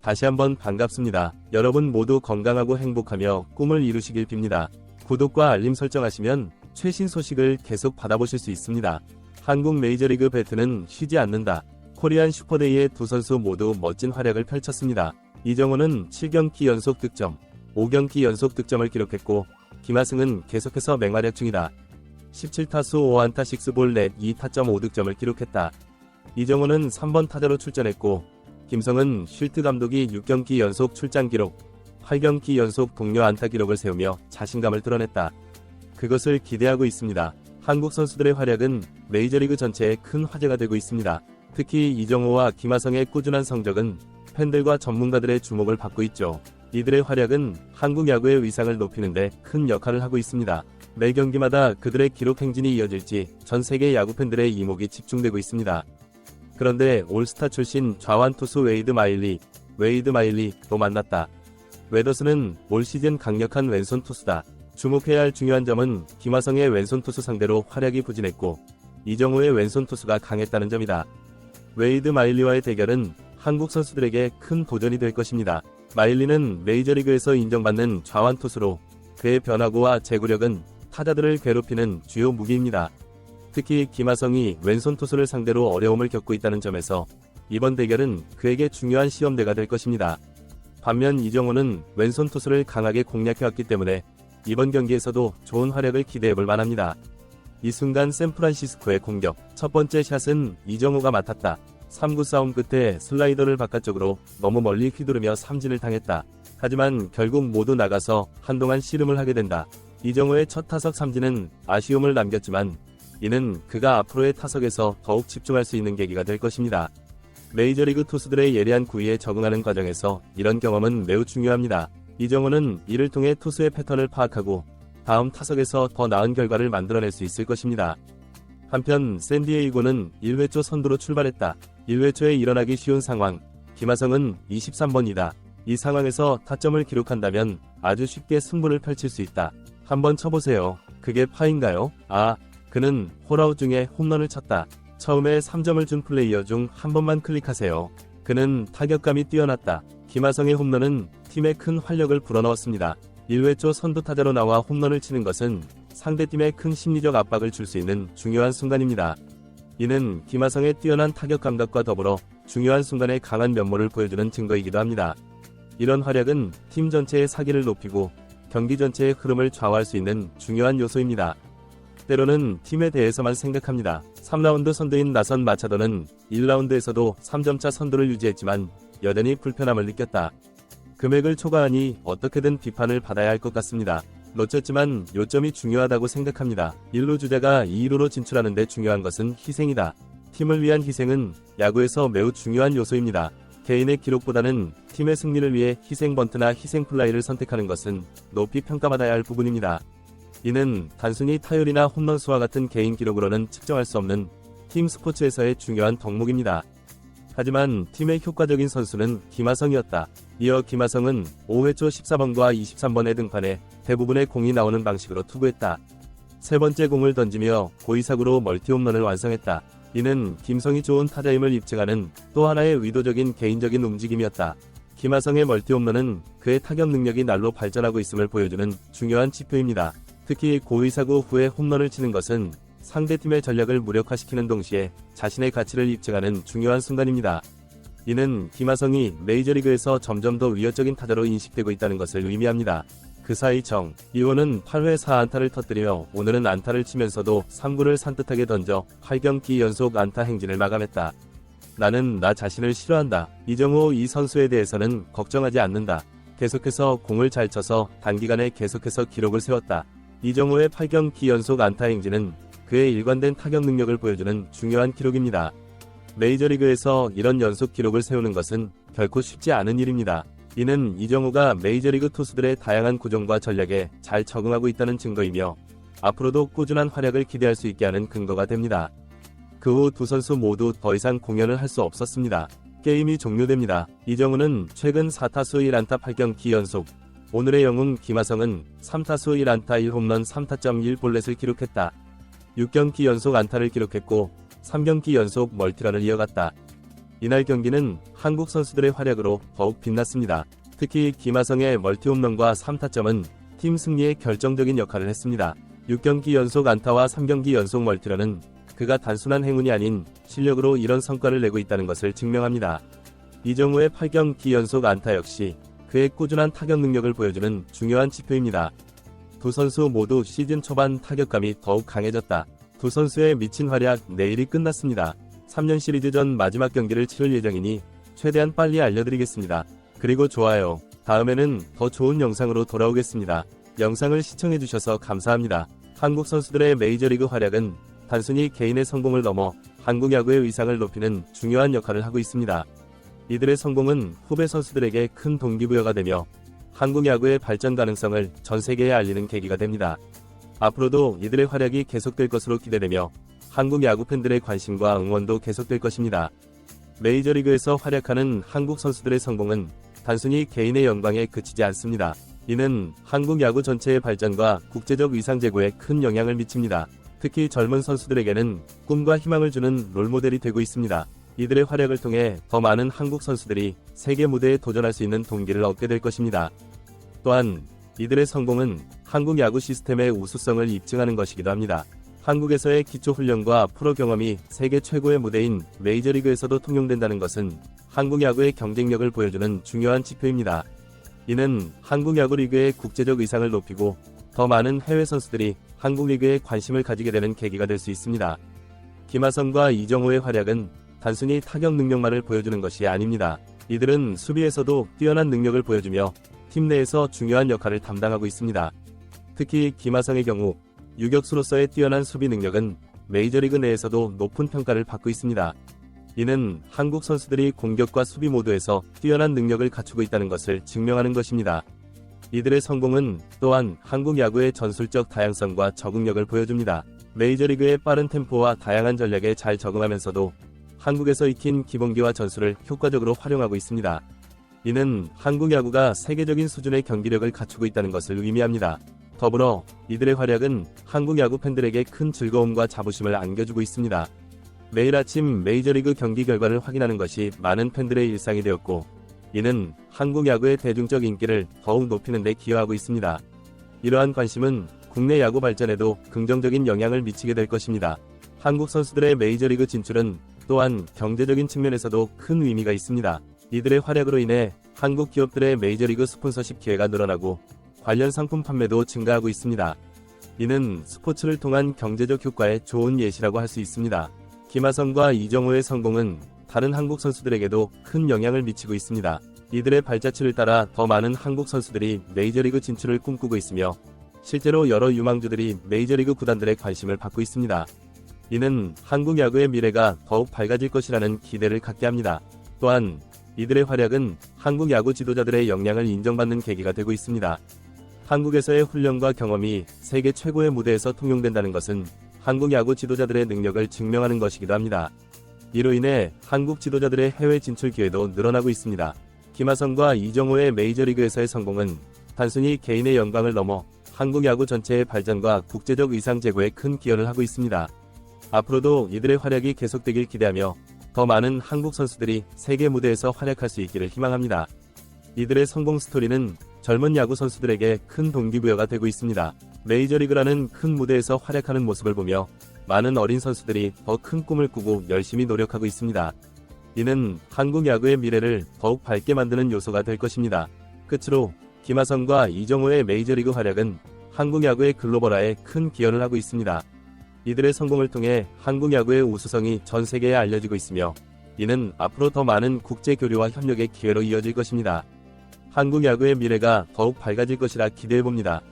다시 한번 반갑습니다. 여러분 모두 건강하고 행복하며 꿈을 이루시길 빕니다. 구독과 알림 설정하시면 최신 소식을 계속 받아보실 수 있습니다. 한국 메이저리그 배트는 쉬지 않는다. 코리안 슈퍼데이의 두 선수 모두 멋진 활약을 펼쳤습니다. 이정호는 7경기 연속 득점, 5경기 연속 득점을 기록했고 김하승은 계속해서 맹활약 중이다. 17타수 5안타 6볼 넷 2타점 5득점을 기록했다. 이정호는 3번 타자로 출전했고 김성은 쉴트 감독이 6경기 연속 출장 기록, 8경기 연속 동료 안타 기록을 세우며 자신감을 드러냈다. 그것을 기대하고 있습니다. 한국 선수들의 활약은 메이저리그 전체에 큰 화제가 되고 있습니다. 특히 이정호와 김하성의 꾸준한 성적은 팬들과 전문가들의 주목을 받고 있죠. 이들의 활약은 한국 야구의 위상을 높이는데 큰 역할을 하고 있습니다. 매 경기마다 그들의 기록 행진이 이어질지 전 세계 야구 팬들의 이목이 집중되고 있습니다. 그런데 올스타 출신 좌완 투수 웨이드 마일리도 만났다. 웨더스는 올 시즌 강력한 왼손 투수다. 주목해야 할 중요한 점은 김하성의 왼손 투수 상대로 활약이 부진했고 이정호의 왼손 투수가 강했다는 점이다. 웨이드 마일리와의 대결은 한국 선수들에게 큰 도전이 될 것입니다. 마일리는 메이저리그에서 인정받는 좌완 투수로 그의 변화구와 제구력은 타자들을 괴롭히는 주요 무기입니다. 특히 김하성이 왼손 투수를 상대로 어려움을 겪고 있다는 점에서 이번 대결은 그에게 중요한 시험대가 될 것입니다. 반면 이정호는 왼손 투수를 강하게 공략해왔기 때문에 이번 경기에서도 좋은 활약을 기대해볼 만합니다. 이 순간 샌프란시스코의 공격, 첫 번째 샷은 이정호가 맡았다. 3구 싸움 끝에 슬라이더를 바깥쪽으로 너무 멀리 휘두르며 삼진을 당했다. 하지만 결국 모두 나가서 한동안 씨름을 하게 된다. 이정호의 첫 타석 삼진은 아쉬움을 남겼지만 이는 그가 앞으로의 타석에서 더욱 집중할 수 있는 계기가 될 것입니다. 메이저리그 투수들의 예리한 구위에 적응하는 과정에서 이런 경험은 매우 중요합니다. 이정호는 이를 통해 투수의 패턴을 파악하고 다음 타석에서 더 나은 결과를 만들어낼 수 있을 것입니다. 한편 샌디에이고는 1회 초 선두로 출발했다. 1회 초에 일어나기 쉬운 상황, 김하성은 23번이다. 이 상황에서 타점을 기록한다면 아주 쉽게 승부를 펼칠 수 있다. 한번 쳐보세요. 그게 파인가요? 그는 홀아웃 중에 홈런을 쳤다. 처음에 3점을 준 플레이어 중 한 번만 클릭하세요. 그는 타격감이 뛰어났다. 김하성의 홈런은 팀에 큰 활력을 불어넣었습니다. 1회 초 선두 타자로 나와 홈런을 치는 것은 상대팀에 큰 심리적 압박을 줄 수 있는 중요한 순간입니다. 이는 김하성의 뛰어난 타격 감각과 더불어 중요한 순간에 강한 면모를 보여주는 증거이기도 합니다. 이런 활약은 팀 전체의 사기를 높이고 경기 전체의 흐름을 좌우할 수 있는 중요한 요소입니다. 때로는 팀에 대해서만 생각합니다. 3라운드 선두인 나선 마차도는 1라운드에서도 3점차 선두를 유지했지만 여전히 불편함을 느꼈다. 금액을 초과하니 어떻게든 비판을 받아야 할 것 같습니다. 놓쳤지만 요점이 중요하다고 생각합니다. 1루 주자가 2루로 진출하는 데 중요한 것은 희생이다. 팀을 위한 희생은 야구에서 매우 중요한 요소입니다. 개인의 기록보다는 팀의 승리를 위해 희생 번트나 희생 플라이를 선택하는 것은 높이 평가받아야 할 부분입니다. 이는 단순히 타율이나 홈런 수와 같은 개인 기록으로는 측정할 수 없는 팀 스포츠에서의 중요한 덕목입니다. 하지만 팀의 효과적인 선수는 김하성이었다. 이어 김하성은 5회 초 14번과 23번에 등판해 대부분의 공이 나오는 방식으로 투구했다. 세 번째 공을 던지며 고의사구로 멀티 홈런을 완성했다. 이는 김성이 좋은 타자임을 입증하는 또 하나의 의도적인 개인적인 움직임이었다. 김하성의 멀티 홈런은 그의 타격 능력이 날로 발전하고 있음을 보여주는 중요한 지표입니다. 특히 고의사구 후에 홈런을 치는 것은 상대팀의 전략을 무력화시키는 동시에 자신의 가치를 입증하는 중요한 순간입니다. 이는 김하성이 메이저리그에서 점점 더 위협적인 타자로 인식되고 있다는 것을 의미합니다. 그 사이 이호는 8회 4안타를 터뜨리며 오늘은 안타를 치면서도 3구를 산뜻하게 던져 8경기 연속 안타 행진을 마감했다. 나는 나 자신을 싫어한다. 이정호 이 선수에 대해서는 걱정하지 않는다. 계속해서 공을 잘 쳐서 단기간에 계속해서 기록을 세웠다. 이정호의 8경기 연속 안타 행진은 그의 일관된 타격 능력을 보여주는 중요한 기록입니다. 메이저리그에서 이런 연속 기록을 세우는 것은 결코 쉽지 않은 일입니다. 이는 이정호가 메이저리그 투수들의 다양한 구종과 전략에 잘 적응하고 있다는 증거이며 앞으로도 꾸준한 활약을 기대할 수 있게 하는 근거가 됩니다. 그 후 두 선수 모두 더 이상 공연을 할 수 없었습니다. 게임이 종료됩니다. 이정호는 최근 4타수 1안타 8경기 연속, 오늘의 영웅 김하성은 3타수 1안타 1홈런 3타점 1볼넷을 기록했다. 6경기 연속 안타를 기록했고 3경기 연속 멀티런을 이어갔다. 이날 경기는 한국 선수들의 활약으로 더욱 빛났습니다. 특히 김하성의 멀티홈런과 3타점은 팀 승리에 결정적인 역할을 했습니다. 6경기 연속 안타와 3경기 연속 멀티런은 그가 단순한 행운이 아닌 실력으로 이런 성과를 내고 있다는 것을 증명합니다. 이정우의 8경기 연속 안타 역시 그의 꾸준한 타격 능력을 보여주는 중요한 지표입니다. 두 선수 모두 시즌 초반 타격감이 더욱 강해졌다. 두 선수의 미친 활약 내일이 끝났습니다. 3년 시리즈전 마지막 경기를 치를 예정이니 최대한 빨리 알려드리겠습니다. 그리고 좋아요. 다음에는 더 좋은 영상으로 돌아오겠습니다. 영상을 시청해주셔서 감사합니다. 한국 선수들의 메이저리그 활약은 단순히 개인의 성공을 넘어 한국 야구의 위상을 높이는 중요한 역할을 하고 있습니다. 이들의 성공은 후배 선수들에게 큰 동기부여가 되며 한국 야구의 발전 가능성을 전 세계에 알리는 계기가 됩니다. 앞으로도 이들의 활약이 계속될 것으로 기대되며 한국 야구 팬들의 관심과 응원도 계속될 것입니다. 메이저리그에서 활약하는 한국 선수들의 성공은 단순히 개인의 영광에 그치지 않습니다. 이는 한국 야구 전체의 발전과 국제적 위상 제고에 큰 영향을 미칩니다. 특히 젊은 선수들에게는 꿈과 희망을 주는 롤모델이 되고 있습니다. 이들의 활약을 통해 더 많은 한국 선수들이 세계 무대에 도전할 수 있는 동기를 얻게 될 것입니다. 또한 이들의 성공은 한국 야구 시스템의 우수성을 입증하는 것이기도 합니다. 한국에서의 기초훈련과 프로 경험이 세계 최고의 무대인 메이저리그에서도 통용된다는 것은 한국 야구의 경쟁력을 보여주는 중요한 지표입니다. 이는 한국 야구 리그의 국제적 위상을 높이고 더 많은 해외 선수들이 한국 리그에 관심을 가지게 되는 계기가 될 수 있습니다. 김하성과 이정우의 활약은 단순히 타격 능력만을 보여주는 것이 아닙니다. 이들은 수비에서도 뛰어난 능력을 보여주며 팀 내에서 중요한 역할을 담당하고 있습니다. 특히 김하성의 경우 유격수로서의 뛰어난 수비 능력은 메이저리그 내에서도 높은 평가를 받고 있습니다. 이는 한국 선수들이 공격과 수비 모두에서 뛰어난 능력을 갖추고 있다는 것을 증명하는 것입니다. 이들의 성공은 또한 한국 야구의 전술적 다양성과 적응력을 보여줍니다. 메이저리그의 빠른 템포와 다양한 전략에 잘 적응하면서도 한국에서 익힌 기본기와 전술을 효과적으로 활용하고 있습니다. 이는 한국 야구가 세계적인 수준의 경기력을 갖추고 있다는 것을 의미합니다. 더불어 이들의 활약은 한국 야구 팬들에게 큰 즐거움과 자부심을 안겨주고 있습니다. 매일 아침 메이저리그 경기 결과를 확인하는 것이 많은 팬들의 일상이 되었고, 이는 한국 야구의 대중적 인기를 더욱 높이는 데 기여하고 있습니다. 이러한 관심은 국내 야구 발전에도 긍정적인 영향을 미치게 될 것입니다. 한국 선수들의 메이저리그 진출은 또한 경제적인 측면에서도 큰 의미가 있습니다. 이들의 활약으로 인해 한국 기업들의 메이저리그 스폰서십 기회가 늘어나고 관련 상품 판매도 증가하고 있습니다. 이는 스포츠를 통한 경제적 효과의 좋은 예시라고 할 수 있습니다. 김하성과 이정우의 성공은 다른 한국 선수들에게도 큰 영향을 미치고 있습니다. 이들의 발자취를 따라 더 많은 한국 선수들이 메이저리그 진출을 꿈꾸고 있으며 실제로 여러 유망주들이 메이저리그 구단들의 관심을 받고 있습니다. 이는 한국 야구의 미래가 더욱 밝아질 것이라는 기대를 갖게 합니다. 또한 이들의 활약은 한국 야구 지도자들의 역량을 인정받는 계기가 되고 있습니다. 한국에서의 훈련과 경험이 세계 최고의 무대에서 통용된다는 것은 한국 야구 지도자들의 능력을 증명하는 것이기도 합니다. 이로 인해 한국 지도자들의 해외 진출 기회도 늘어나고 있습니다. 김하성과 이정우의 메이저리그에서의 성공은 단순히 개인의 영광을 넘어 한국 야구 전체의 발전과 국제적 위상 제고에 큰 기여를 하고 있습니다. 앞으로도 이들의 활약이 계속되길 기대하며 더 많은 한국 선수들이 세계 무대에서 활약할 수 있기를 희망합니다. 이들의 성공 스토리는 젊은 야구 선수들에게 큰 동기부여가 되고 있습니다. 메이저리그라는 큰 무대에서 활약하는 모습을 보며 많은 어린 선수들이 더 큰 꿈을 꾸고 열심히 노력하고 있습니다. 이는 한국 야구의 미래를 더욱 밝게 만드는 요소가 될 것입니다. 끝으로 김하성과 이정우의 메이저리그 활약은 한국 야구의 글로벌화에 큰 기여를 하고 있습니다. 이들의 성공을 통해 한국 야구의 우수성이 전 세계에 알려지고 있으며 이는 앞으로 더 많은 국제 교류와 협력의 기회로 이어질 것입니다. 한국 야구의 미래가 더욱 밝아질 것이라 기대해봅니다.